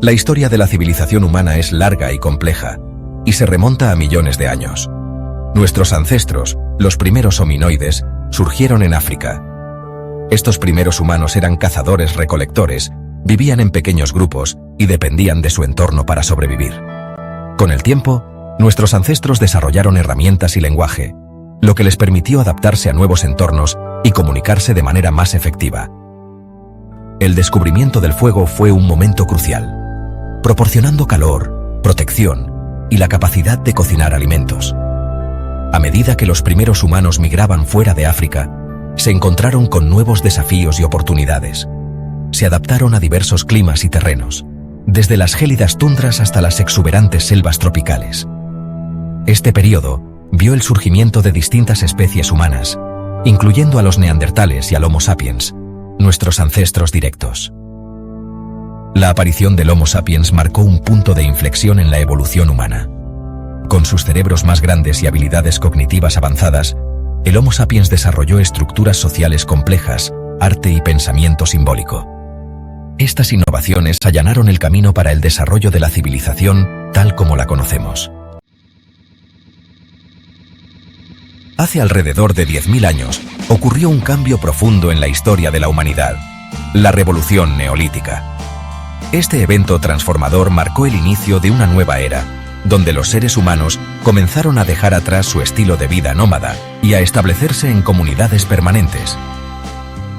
La historia de la civilización humana es larga y compleja, y se remonta a millones de años. Nuestros ancestros, los primeros hominoides, surgieron en África. Estos primeros humanos eran cazadores-recolectores, vivían en pequeños grupos y dependían de su entorno para sobrevivir. Con el tiempo, nuestros ancestros desarrollaron herramientas y lenguaje, lo que les permitió adaptarse a nuevos entornos y comunicarse de manera más efectiva. El descubrimiento del fuego fue un momento crucial, proporcionando calor, protección y la capacidad de cocinar alimentos. A medida que los primeros humanos migraban fuera de África, se encontraron con nuevos desafíos y oportunidades. Se adaptaron a diversos climas y terrenos, desde las gélidas tundras hasta las exuberantes selvas tropicales. Este periodo vio el surgimiento de distintas especies humanas, incluyendo a los neandertales y al Homo sapiens, nuestros ancestros directos. La aparición del Homo sapiens marcó un punto de inflexión en la evolución humana. Con sus cerebros más grandes y habilidades cognitivas avanzadas, el Homo sapiens desarrolló estructuras sociales complejas, arte y pensamiento simbólico. Estas innovaciones allanaron el camino para el desarrollo de la civilización tal como la conocemos. Hace alrededor de 10.000 años, ocurrió un cambio profundo en la historia de la humanidad, la Revolución Neolítica. Este evento transformador marcó el inicio de una nueva era, donde los seres humanos comenzaron a dejar atrás su estilo de vida nómada y a establecerse en comunidades permanentes.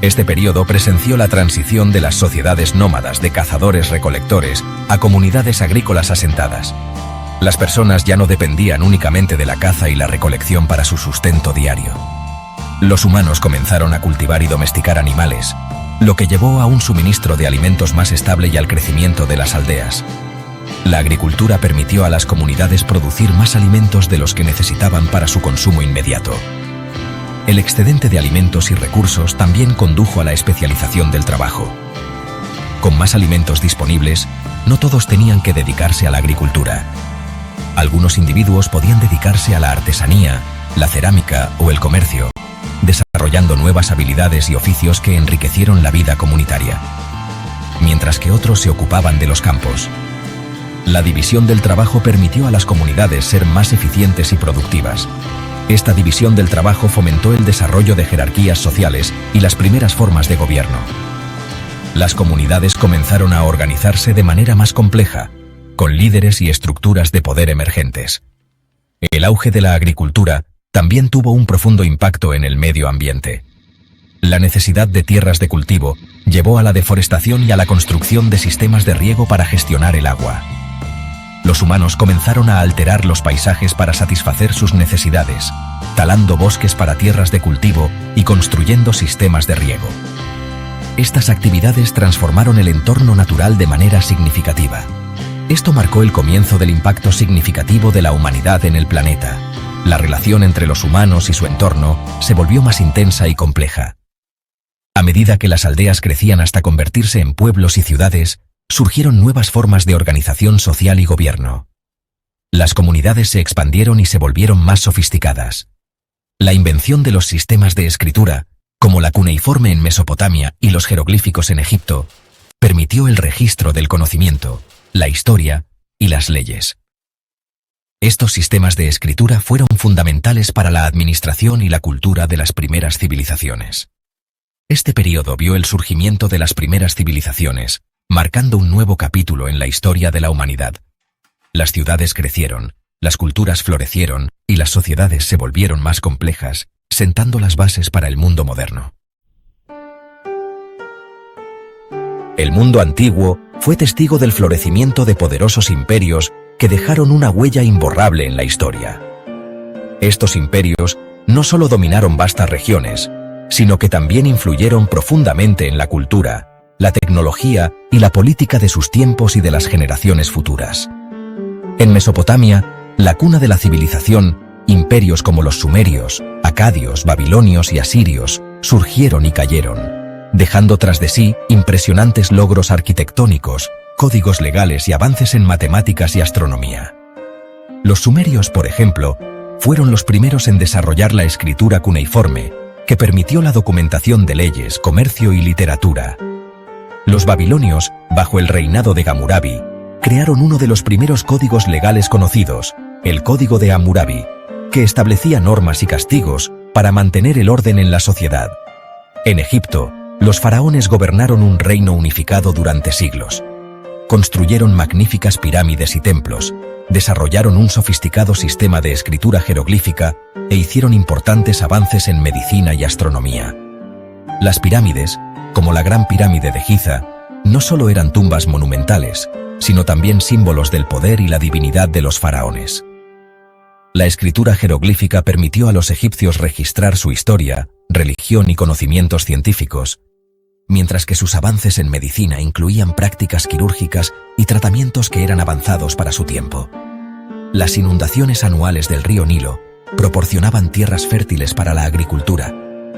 Este periodo presenció la transición de las sociedades nómadas de cazadores-recolectores a comunidades agrícolas asentadas. Las personas ya no dependían únicamente de la caza y la recolección para su sustento diario. Los humanos comenzaron a cultivar y domesticar animales, lo que llevó a un suministro de alimentos más estable y al crecimiento de las aldeas. La agricultura permitió a las comunidades producir más alimentos de los que necesitaban para su consumo inmediato. El excedente de alimentos y recursos también condujo a la especialización del trabajo. Con más alimentos disponibles, no todos tenían que dedicarse a la agricultura. Algunos individuos podían dedicarse a la artesanía, la cerámica o el comercio, desarrollando nuevas habilidades y oficios que enriquecieron la vida comunitaria, mientras que otros se ocupaban de los campos. La división del trabajo permitió a las comunidades ser más eficientes y productivas. Esta división del trabajo fomentó el desarrollo de jerarquías sociales y las primeras formas de gobierno. Las comunidades comenzaron a organizarse de manera más compleja, con líderes y estructuras de poder emergentes. El auge de la agricultura también tuvo un profundo impacto en el medio ambiente. La necesidad de tierras de cultivo llevó a la deforestación y a la construcción de sistemas de riego para gestionar el agua. Los humanos comenzaron a alterar los paisajes para satisfacer sus necesidades, talando bosques para tierras de cultivo y construyendo sistemas de riego. Estas actividades transformaron el entorno natural de manera significativa. Esto marcó el comienzo del impacto significativo de la humanidad en el planeta. La relación entre los humanos y su entorno se volvió más intensa y compleja. A medida que las aldeas crecían hasta convertirse en pueblos y ciudades, surgieron nuevas formas de organización social y gobierno. Las comunidades se expandieron y se volvieron más sofisticadas. La invención de los sistemas de escritura, como la cuneiforme en Mesopotamia y los jeroglíficos en Egipto, permitió el registro del conocimiento, la historia y las leyes. Estos sistemas de escritura fueron fundamentales para la administración y la cultura de las primeras civilizaciones. Este periodo vio el surgimiento de las primeras civilizaciones, marcando un nuevo capítulo en la historia de la humanidad. Las ciudades crecieron, las culturas florecieron y las sociedades se volvieron más complejas, sentando las bases para el mundo moderno. El mundo antiguo fue testigo del florecimiento de poderosos imperios que dejaron una huella imborrable en la historia. Estos imperios no solo dominaron vastas regiones, sino que también influyeron profundamente en la cultura, la tecnología y la política de sus tiempos y de las generaciones futuras. En Mesopotamia, la cuna de la civilización, imperios como los sumerios, acadios, babilonios y asirios surgieron y cayeron, dejando tras de sí impresionantes logros arquitectónicos, códigos legales y avances en matemáticas y astronomía. Los sumerios, por ejemplo, fueron los primeros en desarrollar la escritura cuneiforme, que permitió la documentación de leyes, comercio y literatura. Los babilonios, bajo el reinado de Hammurabi, crearon uno de los primeros códigos legales conocidos, el Código de Hammurabi, que establecía normas y castigos para mantener el orden en la sociedad. En Egipto, los faraones gobernaron un reino unificado durante siglos. Construyeron magníficas pirámides y templos, desarrollaron un sofisticado sistema de escritura jeroglífica e hicieron importantes avances en medicina y astronomía. Las pirámides, como la Gran Pirámide de Giza, no solo eran tumbas monumentales, sino también símbolos del poder y la divinidad de los faraones. La escritura jeroglífica permitió a los egipcios registrar su historia, religión y conocimientos científicos, mientras que sus avances en medicina incluían prácticas quirúrgicas y tratamientos que eran avanzados para su tiempo. Las inundaciones anuales del río Nilo proporcionaban tierras fértiles para la agricultura,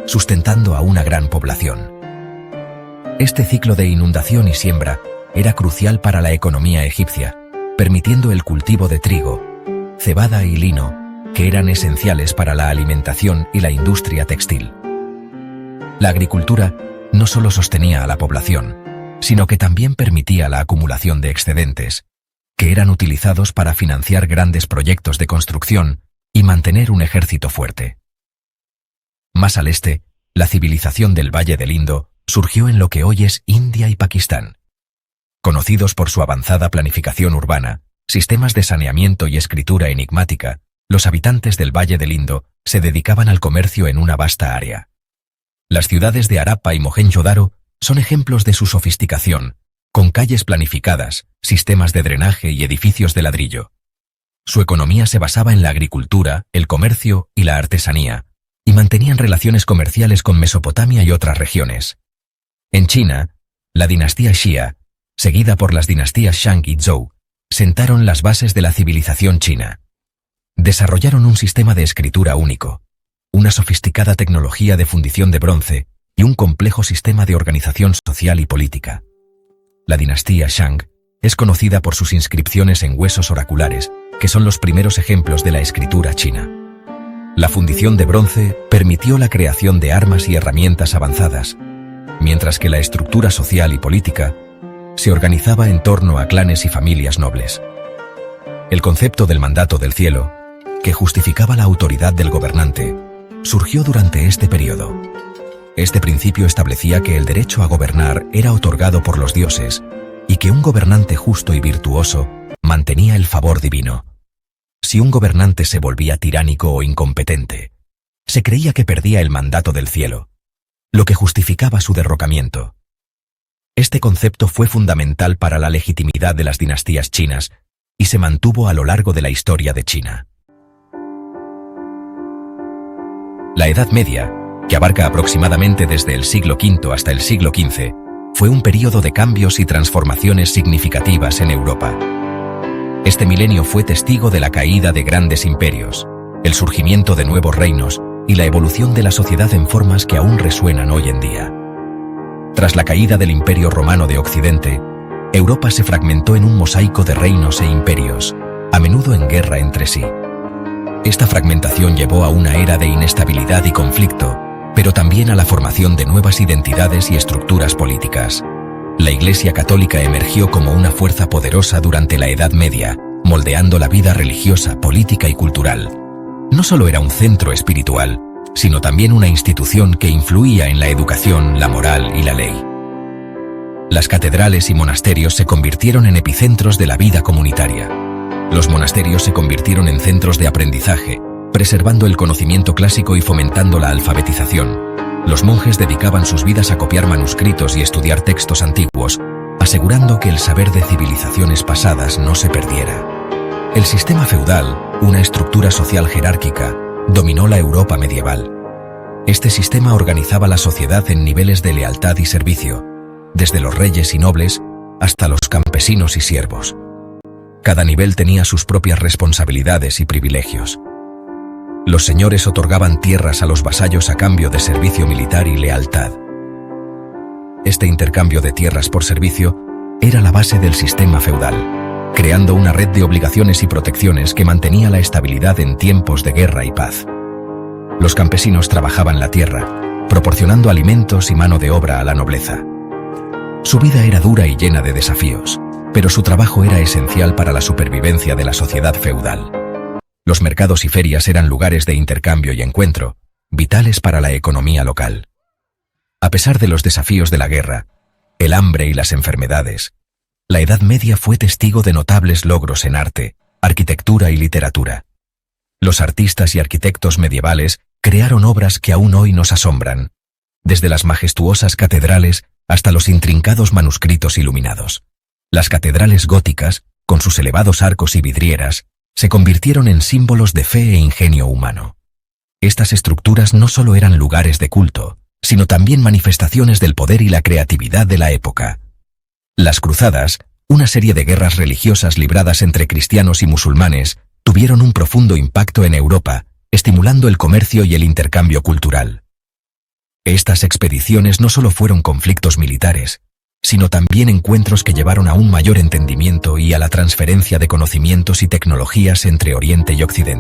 sustentando a una gran población. Este ciclo de inundación y siembra era crucial para la economía egipcia, permitiendo el cultivo de trigo, cebada y lino, que eran esenciales para la alimentación y la industria textil. La agricultura no solo sostenía a la población, sino que también permitía la acumulación de excedentes, que eran utilizados para financiar grandes proyectos de construcción y mantener un ejército fuerte. Más al este, la civilización del Valle del Indo surgió en lo que hoy es India y Pakistán. Conocidos por su avanzada planificación urbana, sistemas de saneamiento y escritura enigmática, los habitantes del Valle del Indo se dedicaban al comercio en una vasta área. Las ciudades de Harappa y Mohenjo-Daro son ejemplos de su sofisticación, con calles planificadas, sistemas de drenaje y edificios de ladrillo. Su economía se basaba en la agricultura, el comercio y la artesanía, y mantenían relaciones comerciales con Mesopotamia y otras regiones. En China, la dinastía Xia, seguida por las dinastías Shang y Zhou, sentaron las bases de la civilización china. Desarrollaron un sistema de escritura único, una sofisticada tecnología de fundición de bronce y un complejo sistema de organización social y política. La dinastía Shang es conocida por sus inscripciones en huesos oraculares, que son los primeros ejemplos de la escritura china. La fundición de bronce permitió la creación de armas y herramientas avanzadas, mientras que la estructura social y política se organizaba en torno a clanes y familias nobles. El concepto del mandato del cielo, que justificaba la autoridad del gobernante, surgió durante este periodo. Este principio establecía que el derecho a gobernar era otorgado por los dioses y que un gobernante justo y virtuoso mantenía el favor divino. Si un gobernante se volvía tiránico o incompetente, se creía que perdía el mandato del cielo, lo que justificaba su derrocamiento. Este concepto fue fundamental para la legitimidad de las dinastías chinas y se mantuvo a lo largo de la historia de China. La Edad Media, que abarca aproximadamente desde el siglo V hasta el siglo XV, fue un período de cambios y transformaciones significativas en Europa. Este milenio fue testigo de la caída de grandes imperios, el surgimiento de nuevos reinos y la evolución de la sociedad en formas que aún resuenan hoy en día. Tras la caída del Imperio Romano de Occidente, Europa se fragmentó en un mosaico de reinos e imperios, a menudo en guerra entre sí. Esta fragmentación llevó a una era de inestabilidad y conflicto, pero también a la formación de nuevas identidades y estructuras políticas. La Iglesia Católica emergió como una fuerza poderosa durante la Edad Media, moldeando la vida religiosa, política y cultural. No solo era un centro espiritual, sino también una institución que influía en la educación, la moral y la ley. Las catedrales y monasterios se convirtieron en epicentros de la vida comunitaria. Los monasterios se convirtieron en centros de aprendizaje, preservando el conocimiento clásico y fomentando la alfabetización. Los monjes dedicaban sus vidas a copiar manuscritos y estudiar textos antiguos, asegurando que el saber de civilizaciones pasadas no se perdiera. El sistema feudal, una estructura social jerárquica, dominó la Europa medieval. Este sistema organizaba la sociedad en niveles de lealtad y servicio, desde los reyes y nobles hasta los campesinos y siervos. Cada nivel tenía sus propias responsabilidades y privilegios. Los señores otorgaban tierras a los vasallos a cambio de servicio militar y lealtad. Este intercambio de tierras por servicio era la base del sistema feudal, creando una red de obligaciones y protecciones que mantenía la estabilidad en tiempos de guerra y paz. Los campesinos trabajaban la tierra, proporcionando alimentos y mano de obra a la nobleza. Su vida era dura y llena de desafíos. pero su trabajo era esencial para la supervivencia de la sociedad feudal. Los mercados y ferias eran lugares de intercambio y encuentro, vitales para la economía local. A pesar de los desafíos de la guerra, el hambre y las enfermedades, la Edad Media fue testigo de notables logros en arte, arquitectura y literatura. Los artistas y arquitectos medievales crearon obras que aún hoy nos asombran, desde las majestuosas catedrales hasta los intrincados manuscritos iluminados. Las catedrales góticas, con sus elevados arcos y vidrieras, se convirtieron en símbolos de fe e ingenio humano. Estas estructuras no solo eran lugares de culto, sino también manifestaciones del poder y la creatividad de la época. Las cruzadas, una serie de guerras religiosas libradas entre cristianos y musulmanes, tuvieron un profundo impacto en Europa, estimulando el comercio y el intercambio cultural. Estas expediciones no solo fueron conflictos militares, sino también encuentros que llevaron a un mayor entendimiento y a la transferencia de conocimientos y tecnologías entre Oriente y Occidente.